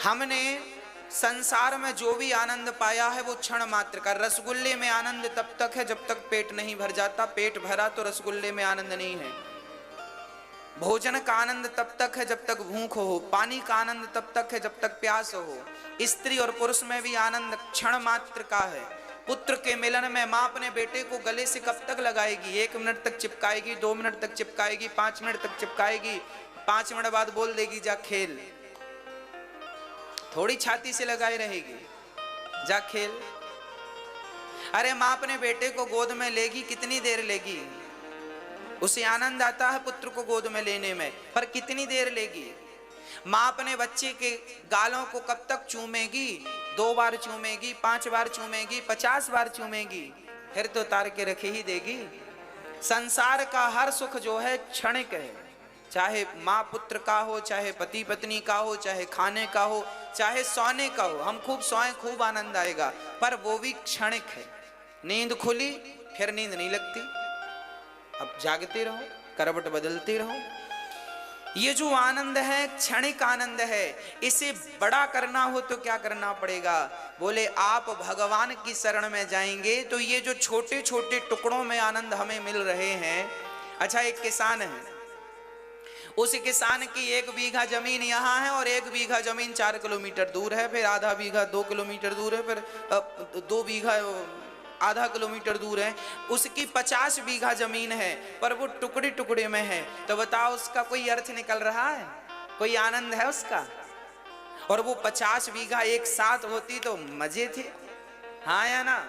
हमने संसार में जो भी आनंद पाया है वो क्षण मात्र का। रसगुल्ले में आनंद तब तक है जब तक पेट नहीं भर जाता, पेट भरा तो रसगुल्ले में आनंद नहीं है। भोजन का आनंद तब तक है जब तक भूख हो, पानी का आनंद तब तक है जब तक प्यास हो। स्त्री और पुरुष में भी आनंद क्षण मात्र का है। पुत्र के मिलन में माँ अपने बेटे को गले से कब तक लगाएगी? 1 मिनट तक चिपकाएगी, 2 मिनट तक चिपकाएगी, 5 मिनट तक चिपकाएगी, 5 मिनट बाद बोल देगी जा खेल। थोड़ी छाती से लगाए रहेगी, जा खेल। अरे माँ अपने बेटे को गोद में लेगी, कितनी देर लेगी? उसे आनंद आता है पुत्र को गोद में लेने में, पर कितनी देर लेगी? माँ अपने बच्चे के गालों को कब तक चूमेगी? 2 बार चूमेगी, 5 बार चूमेगी, 50 बार चूमेगी, फिर तो तार के रखे ही देगी। संसार का हर सुख जो है क्षणिक है, चाहे माँ पुत्र का हो, चाहे पति पत्नी का हो, चाहे खाने का हो, चाहे सोने का हो। हम खूब सोएं, खूब आनंद आएगा, पर वो भी क्षणिक है। नींद खुली फिर नींद नहीं लगती, अब जागते रहो, करवट बदलते रहो। ये जो आनंद है क्षणिक आनंद है। इसे बड़ा करना हो तो क्या करना पड़ेगा? बोले आप भगवान की शरण में जाएंगे तो ये जो छोटे छोटे टुकड़ों में आनंद हमें मिल रहे हैं। अच्छा, एक किसान है, उस किसान की 1 बीघा जमीन यहाँ है और 1 बीघा जमीन 4 किलोमीटर दूर है, फिर आधा बीघा 2 किलोमीटर दूर है, फिर 2 बीघा आधा किलोमीटर दूर है। उसकी 50 बीघा जमीन है, पर वो टुकड़े टुकड़े में है। तो बताओ उसका कोई अर्थ निकल रहा है? कोई आनंद है उसका? और वो 50 बीघा एक साथ होती तो मजे थे, हाँ या ना?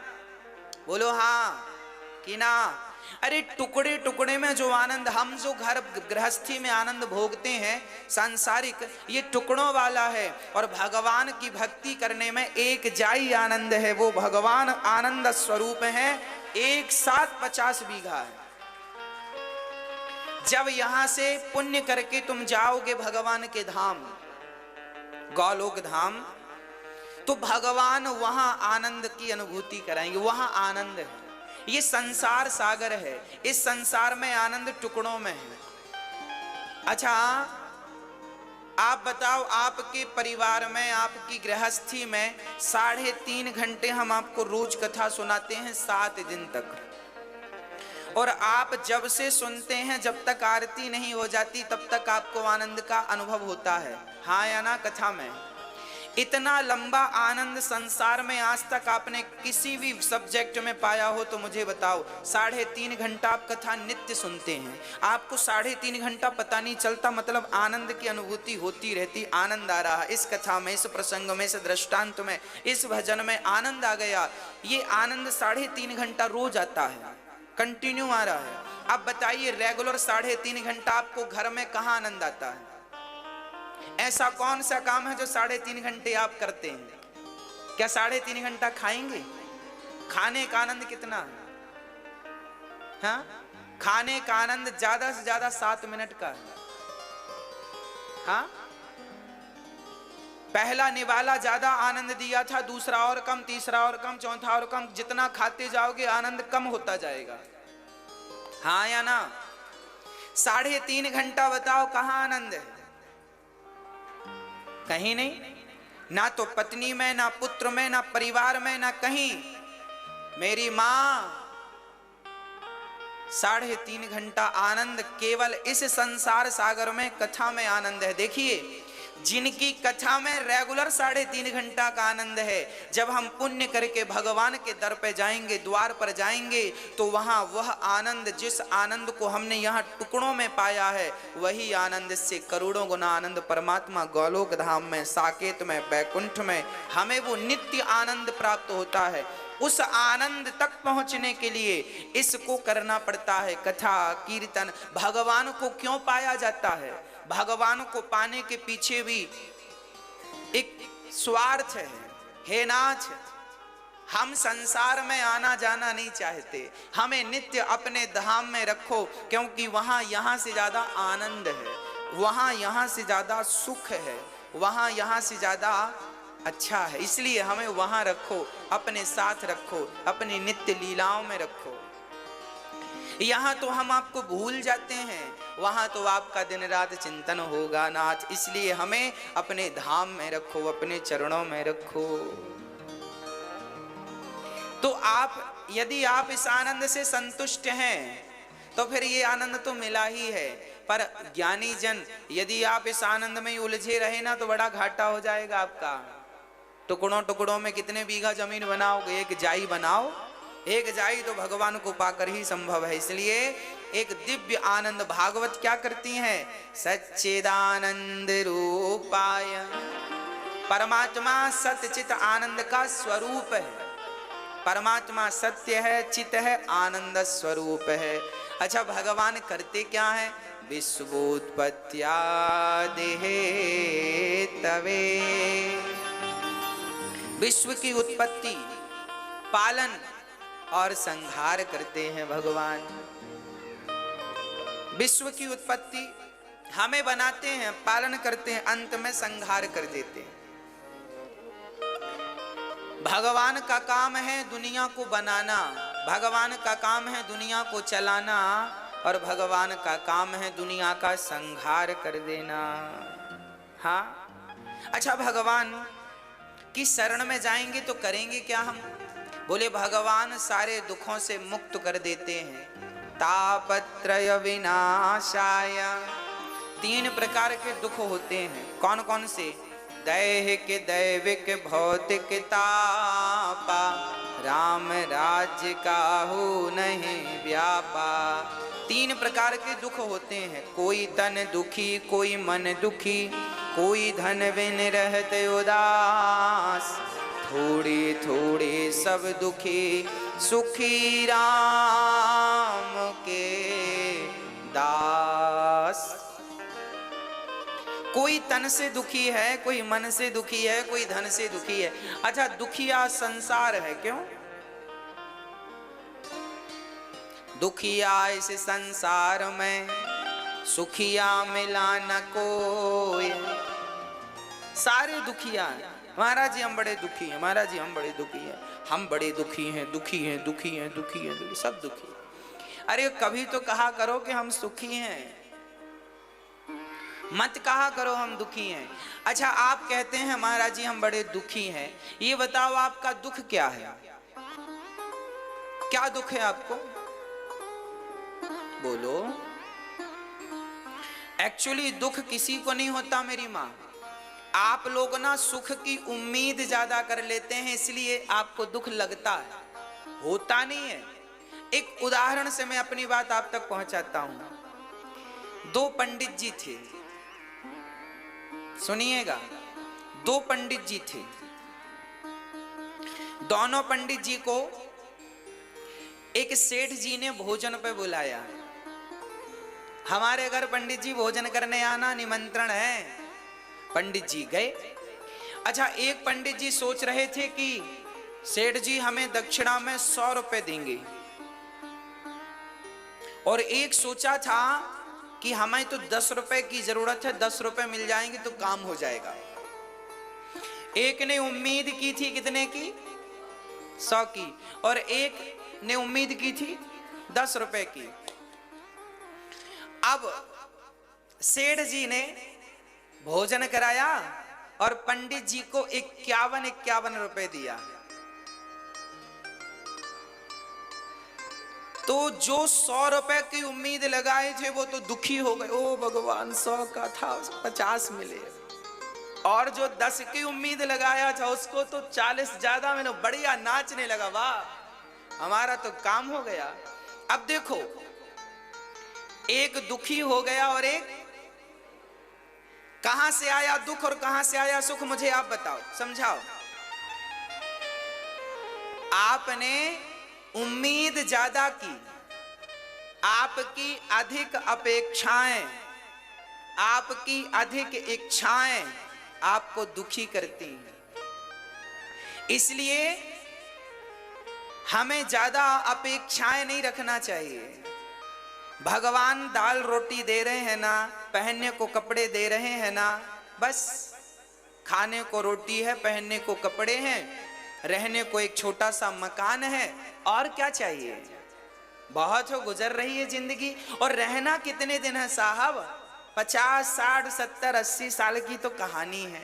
बोलो हाँ कि ना? अरे टुकड़े टुकड़े में जो आनंद, हम जो घर गृहस्थी में आनंद भोगते हैं सांसारिक, ये टुकड़ों वाला है। और भगवान की भक्ति करने में एक जाई आनंद है, वो भगवान आनंद स्वरूप है। एक साथ 50 बीघा है। जब यहां से पुण्य करके तुम जाओगे भगवान के धाम, गौलोक धाम, तो भगवान वहां आनंद की अनुभूति कराएंगे, वहां आनंद है। ये संसार सागर है, इस संसार में आनंद टुकड़ों में है। अच्छा, आप बताओ, आपके परिवार में, आपकी गृहस्थी में 3.5 घंटे हम आपको रोज कथा सुनाते हैं 7 दिन तक, और आप जब से सुनते हैं जब तक आरती नहीं हो जाती तब तक आपको आनंद का अनुभव होता है, हाँ या ना? कथा में इतना लंबा आनंद संसार में आज तक आपने किसी भी सब्जेक्ट में पाया हो तो मुझे बताओ। 3.5 घंटा आप कथा नित्य सुनते हैं, आपको 3.5 घंटा पता नहीं चलता, मतलब आनंद की अनुभूति होती रहती। आनंद आ रहा, इस कथा में, इस प्रसंग में, इस दृष्टांत में, इस भजन में आनंद आ गया। ये आनंद 3.5 घंटा रोज आता है, कंटिन्यू आ रहा है। अब बताइए, रेगुलर 3.5 घंटा आपको घर में कहाँ आनंद आता है? ऐसा कौन सा काम है जो 3.5 घंटे आप करते हैं? क्या 3.5 घंटा खाएंगे? खाने का आनंद कितना है? हाँ, खाने का आनंद ज्यादा से ज्यादा 7 मिनट का है। हाँ, पहला निवाला ज्यादा आनंद दिया था, दूसरा और कम, तीसरा और कम, चौथा और कम। जितना खाते जाओगे आनंद कम होता जाएगा, हाँ या ना? 3.5 घंटा बताओ कहाँ आनंद है? कहीं नहीं, ना तो पत्नी में, ना पुत्र में, ना परिवार में, ना कहीं। मेरी मां 3.5 घंटा आनंद केवल इस संसार सागर में कथा में आनंद है। देखिए, जिनकी कथा में रेगुलर 3.5 घंटा का आनंद है, जब हम पुण्य करके भगवान के दर पे जाएंगे, द्वार पर जाएंगे, तो वहां वह आनंद, जिस आनंद को हमने यहाँ टुकड़ों में पाया है, वही आनंद से करोड़ों गुना आनंद परमात्मा गौलोक धाम में, साकेत में, बैकुंठ में हमें वो नित्य आनंद प्राप्त होता है। उस आनंद तक पहुंचने के लिए इसको करना पड़ता है, कथा कीर्तन। भगवान को क्यों पाया जाता है? भगवान को पाने के पीछे भी एक स्वार्थ है, हे नाथ। हम संसार में आना जाना नहीं चाहते, हमें नित्य अपने धाम में रखो, क्योंकि वहां यहाँ से ज्यादा आनंद है, वहां यहाँ से ज्यादा सुख है, वहां यहाँ से ज्यादा अच्छा है। इसलिए हमें वहां रखो, अपने साथ रखो, अपनी नित्य लीलाओं में रखो। यहाँ तो हम आपको भूल जाते हैं, वहां तो आपका दिन रात चिंतन होगा नाथ। इसलिए हमें अपने धाम में रखो, अपने चरणों में रखो। तो आप यदि आप इस आनंद से संतुष्ट हैं तो फिर ये आनंद तो मिला ही है। पर ज्ञानी जन यदि आप इस आनंद में उलझे रहे ना तो बड़ा घाटा हो जाएगा आपका। टुकड़ों टुकड़ों में कितने बीघा जमीन बनाओगे, एक जाई बनाओ। एक जाई तो भगवान को पाकर ही संभव है। इसलिए एक दिव्य आनंद भागवत क्या करती है, सच्चिदानंद रूपाय। परमात्मा सत्यचित आनंद का स्वरूप है। परमात्मा सत्य है, चित है, आनंद स्वरूप है। अच्छा, भगवान करते क्या है, विश्वोत्पत्त्यादिः तवे। विश्व की उत्पत्ति, पालन और संहार करते हैं भगवान। विश्व की उत्पत्ति हमें बनाते हैं, पालन करते हैं, अंत में संहार कर देते हैं। भगवान का काम है दुनिया को बनाना, भगवान का काम है दुनिया को चलाना, और भगवान का काम है दुनिया का संहार कर देना। हाँ, अच्छा, भगवान की शरण में जाएंगे तो करेंगे क्या हम? बोले भगवान सारे दुखों से मुक्त कर देते हैं। तापत्रय विनाशाय। 3 प्रकार के दुख होते हैं। कौन कौन से? दैहिक, दैविक, भौतिक तापा। राम राज्य काहू नहीं व्यापा। 3 प्रकार के दुख होते हैं। कोई तन दुखी, कोई मन दुखी, कोई धन बिन रहते उदास। थोड़े थोड़े सब दुखी, सुखी राम के दास। कोई तन से दुखी है, कोई मन से दुखी है, कोई धन से दुखी है। अच्छा, दुखिया संसार है, क्यों? दुखिया इस संसार में, सुखिया मिला न कोई। सारे दुखिया हैं। महाराज जी हम बड़े दुखी हैं, महाराज जी हम बड़े दुखी हैं, हम बड़े दुखी हैं, दुखी हैं, दुखी हैं, दुखी हैं, दुखी, सब दुखी। अरे कभी तो कहा करो कि हम सुखी हैं, मत कहा करो हम दुखी हैं। अच्छा, आप कहते हैं महाराज जी हम बड़े दुखी हैं, ये बताओ आपका दुख क्या है? क्या दुख है आपको? बोलो। एक्चुअली दुख किसी को नहीं होता मेरी माँ। आप लोग ना सुख की उम्मीद ज्यादा कर लेते हैं, इसलिए आपको दुख लगता है, होता नहीं है। एक उदाहरण से मैं अपनी बात आप तक पहुंचाता हूं। 2 पंडित जी थे, सुनिएगा। 2 पंडित जी थे। दोनों पंडित जी को एक सेठ जी ने भोजन पे बुलाया। हमारे घर पंडित जी भोजन करने आना, निमंत्रण है। पंडित जी गए। अच्छा, एक पंडित जी सोच रहे थे कि सेठ जी हमें दक्षिणा में 100 रुपए देंगे, और एक सोचा था कि हमें तो 10 रुपए की जरूरत है, 10 रुपए मिल जाएंगे तो काम हो जाएगा। एक ने उम्मीद की थी कितने की? 100 की, और एक ने उम्मीद की थी 10 रुपए की। अब सेठ जी ने भोजन कराया और पंडित जी को 51 रुपए दिया। तो जो 100 रुपए की उम्मीद लगाए थे वो तो दुखी हो गए, ओ भगवान 100 का था 50 मिले, और जो 10 की उम्मीद लगाया था उसको तो 40 ज्यादा मिले। बढ़िया नाचने लगा, वाह हमारा तो काम हो गया। अब देखो, एक दुखी हो गया और एक, कहां से आया दुख और कहां से आया सुख, मुझे आप बताओ, समझाओ। आपने उम्मीद ज्यादा की, आपकी अधिक अपेक्षाएं, आपकी अधिक इच्छाएं आपको दुखी करती हैं। इसलिए हमें ज्यादा अपेक्षाएं नहीं रखना चाहिए। भगवान दाल रोटी दे रहे हैं ना, पहनने को कपड़े दे रहे हैं ना, बस खाने को रोटी है, पहनने को कपड़े हैं, रहने को एक छोटा सा मकान है, और क्या चाहिए? बहुत हो, गुजर रही है जिंदगी। और रहना कितने दिन है साहब? 50, 60, 70, 80 साल की तो कहानी है।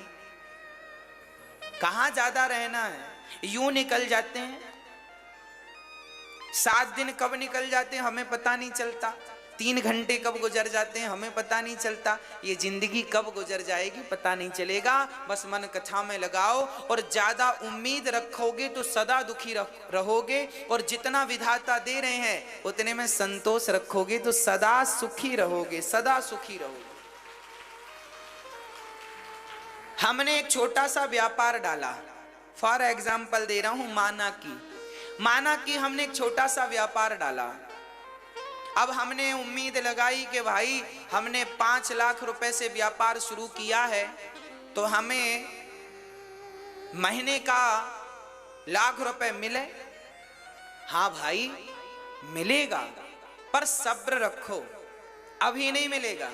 कहां ज्यादा रहना है? यूं निकल जाते हैं। 7 दिन कब निकल जाते हैं हमें पता नहीं चलता। 3 घंटे कब गुजर जाते हैं हमें पता नहीं चलता। ये जिंदगी कब गुजर जाएगी पता नहीं चलेगा। बस मन कथा में लगाओ, और ज्यादा उम्मीद रखोगे तो सदा दुखी रहोगे, और जितना विधाता दे रहे हैं उतने में संतोष रखोगे तो सदा सुखी रहोगे, सदा सुखी रहोगे। हमने एक छोटा सा व्यापार डाला, फॉर एग्जाम्पल दे रहा हूं, माना कि हमने एक छोटा सा व्यापार डाला। अब हमने उम्मीद लगाई कि भाई हमने 5 लाख रुपए से व्यापार शुरू किया है तो हमें महीने का लाख रुपए मिले। हाँ भाई मिलेगा, पर सब्र रखो, अभी नहीं मिलेगा।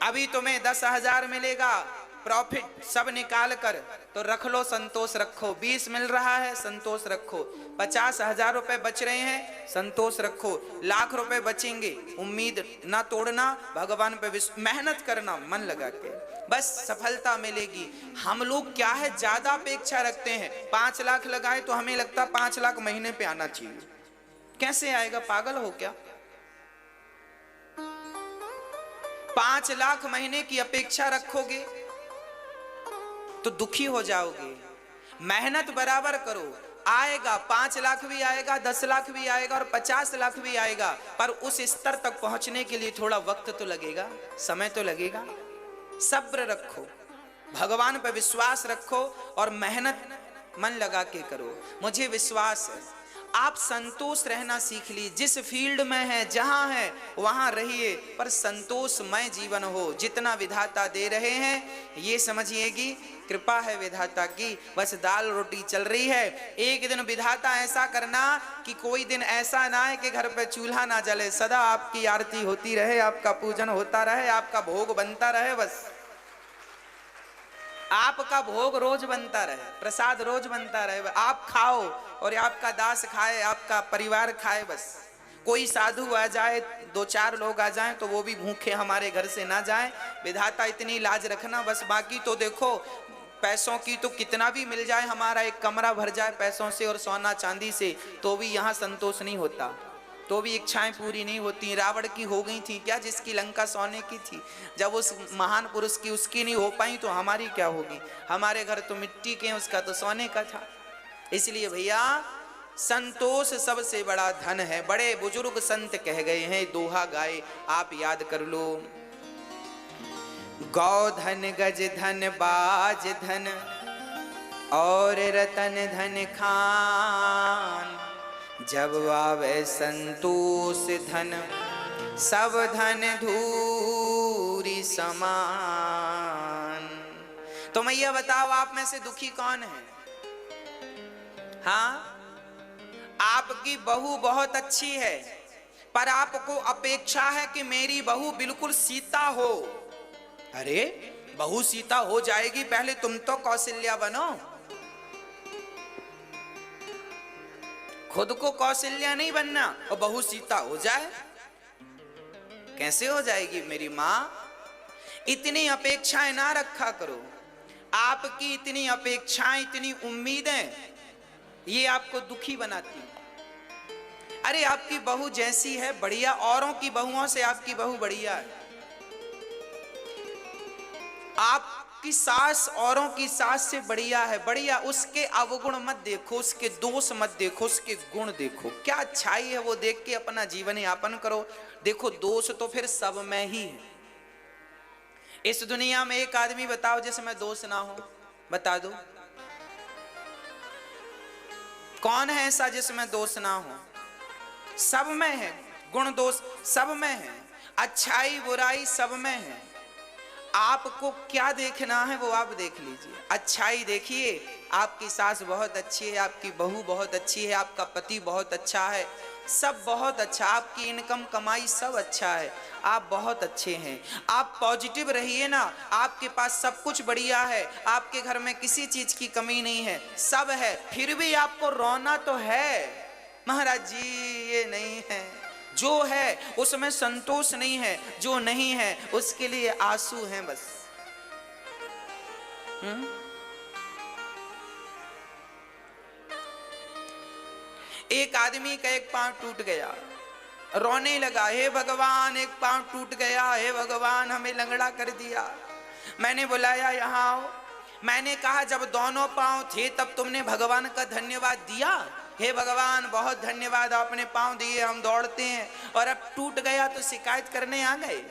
अभी तुम्हें 10,000 मिलेगा प्रॉफिट सब निकाल कर, तो रख लो, संतोष रखो। 20 मिल रहा है, संतोष रखो। 50,000 रुपए बच रहे हैं, संतोष रखो। लाख रुपए बचेंगे, उम्मीद ना तोड़ना, भगवान पे मेहनत करना मन लगा के, बस सफलता मिलेगी। हम लोग क्या है, ज्यादा अपेक्षा रखते हैं। 5 लाख लगाए तो हमें लगता 5 लाख महीने पे आना चाहिए। कैसे आएगा, पागल हो क्या? 5 लाख महीने की अपेक्षा रखोगे तो दुखी हो जाओगे। मेहनत बराबर करो, आएगा। 5 लाख भी आएगा, 10 लाख भी आएगा और 50 लाख भी आएगा, पर उस स्तर तक पहुंचने के लिए थोड़ा वक्त तो लगेगा, समय तो लगेगा। सब्र रखो, भगवान पर विश्वास रखो और मेहनत मन लगा के करो। मुझे विश्वास है आप संतोष रहना सीख ली। जिस फील्ड में है, जहां है वहां रहिए, पर संतोषमय जीवन हो। जितना विधाता दे रहे हैं ये समझिएगी कृपा है विधाता की, बस दाल रोटी चल रही है। एक दिन विधाता ऐसा करना कि कोई दिन ऐसा ना है कि घर पे चूल्हा ना जले, सदा आपकी आरती होती रहे, आपका पूजन होता रहे, आपका भोग बनता रहे। बस आपका भोग रोज बनता रहे, प्रसाद रोज बनता रहे, आप खाओ और आपका दास खाए, आपका परिवार खाए। बस कोई साधु आ जाए, 2-4 लोग आ जाएं तो वो भी भूखे हमारे घर से ना जाएं। विधाता इतनी लाज रखना बस। बाकी तो देखो, पैसों की तो कितना भी मिल जाए, हमारा एक कमरा भर जाए पैसों से और सोना चांदी से, तो भी यहाँ संतोष नहीं होता, तो भी इच्छाएं पूरी नहीं होती। रावण की हो गई थी क्या, जिसकी लंका सोने की थी? जब उस महान पुरुष की उसकी नहीं हो पाई तो हमारी क्या होगी? हमारे घर तो मिट्टी के, उसका तो सोने का था। इसलिए भैया संतोष सबसे बड़ा धन है। बड़े बुजुर्ग संत कह गए हैं, दोहा गाए, आप याद कर लो। गौ धन, गज धन, बाज धन और रतन धन खान, जब आवे संतोष धन सब धन धूरी समान। तो मैया बताओ, आप में से दुखी कौन है? हाँ, आपकी बहू बहुत अच्छी है, पर आपको अपेक्षा है कि मेरी बहू बिल्कुल सीता हो। अरे बहू सीता हो जाएगी, पहले तुम तो कौशल्या बनो। खुद को कौशल्या नहीं बनना और बहू सीता हो जाए, कैसे हो जाएगी मेरी माँ? इतनी अपेक्षाएं ना रखा करो। आपकी इतनी अपेक्षाएं, इतनी उम्मीदें, ये आपको दुखी बनाती। अरे आपकी बहू जैसी है बढ़िया, औरों की बहुओं से आपकी बहू बढ़िया है। आपकी सास औरों की सास से बढ़िया है, बढ़िया। उसके अवगुण मत देखो, उसके दोष मत देखो, उसके गुण देखो। क्या अच्छाई है वो देख के अपना जीवन यापन करो। देखो दोष तो फिर सब में ही है। इस दुनिया में एक आदमी बताओ जिसमें दोष ना हो, बता दो कौन है ऐसा जिसमें दोष ना हो? सब में है, गुण दोष सब में है, अच्छाई बुराई सब में है। आपको क्या देखना है वो आप देख लीजिए। अच्छाई देखिए, आपकी सास बहुत अच्छी है, आपकी बहू बहुत अच्छी है, आपका पति बहुत अच्छा है, सब बहुत अच्छा, आपकी इनकम कमाई सब अच्छा है, आप बहुत अच्छे हैं। आप पॉजिटिव रहिए ना, आपके पास सब कुछ बढ़िया है, आपके घर में किसी चीज की कमी नहीं है, सब है, फिर भी आपको रोना तो है। महाराज जी ये नहीं है, जो है उसमें संतोष नहीं है, जो नहीं है उसके लिए आंसू हैं बस। एक आदमी का एक पांव टूट गया, रोने लगा, हे भगवान एक पांव टूट गया, हे भगवान हमें लंगड़ा कर दिया। मैंने बुलाया यहाँ आओ। मैंने कहा जब दोनों पांव थे तब तुमने भगवान का धन्यवाद दिया? हे भगवान बहुत धन्यवाद, आपने पांव दिए, हम दौड़ते हैं, और अब टूट गया तो शिकायत करने आ गए?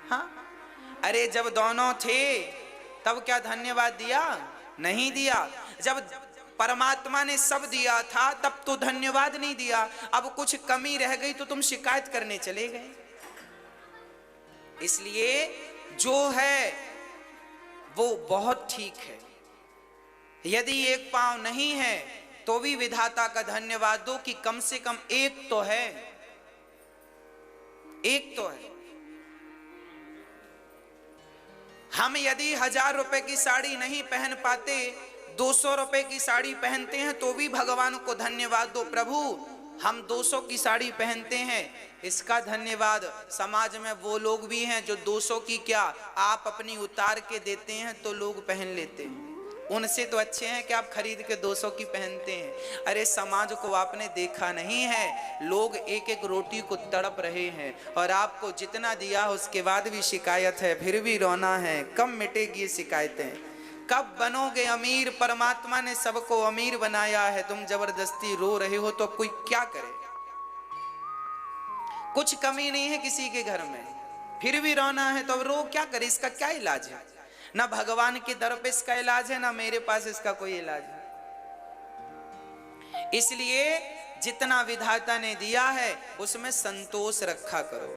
हाँ, अरे जब दोनों थे तब क्या धन्यवाद दिया? नहीं दिया। जब परमात्मा ने सब दिया था तब तो धन्यवाद नहीं दिया, अब कुछ कमी रह गई तो तुम शिकायत करने चले गए। इसलिए जो है वो बहुत ठीक है। यदि एक पांव नहीं है तो भी विधाता का धन्यवाद दो कि कम से कम एक तो है, एक तो है। हम यदि 1000 रुपए की साड़ी नहीं पहन पाते, 200 रुपए की साड़ी पहनते हैं तो भी भगवान को धन्यवाद दो, प्रभु हम 200 की साड़ी पहनते हैं, इसका धन्यवाद। समाज में वो लोग भी हैं जो 200 की क्या आप अपनी उतार के देते हैं तो लोग पहन लेते हैं, उनसे तो अच्छे हैं कि आप खरीद के 200 की पहनते हैं। अरे समाज को आपने देखा नहीं है, लोग एक एक रोटी को तड़प रहे हैं और आपको जितना दिया उसके बाद भी शिकायत है, फिर भी रोना है। कब मिटेगी ये शिकायतें? कब बनोगे अमीर? परमात्मा ने सबको अमीर बनाया है, तुम जबरदस्ती रो रहे हो तो कोई क्या करे? कुछ कमी नहीं है किसी के घर में, फिर भी रोना है तो अब रो क्या करे? इसका क्या इलाज है? ना भगवान के दर पे इसका इलाज है, ना मेरे पास इसका कोई इलाज है। इसलिए जितना विधाता ने दिया है उसमें संतोष रखा करो।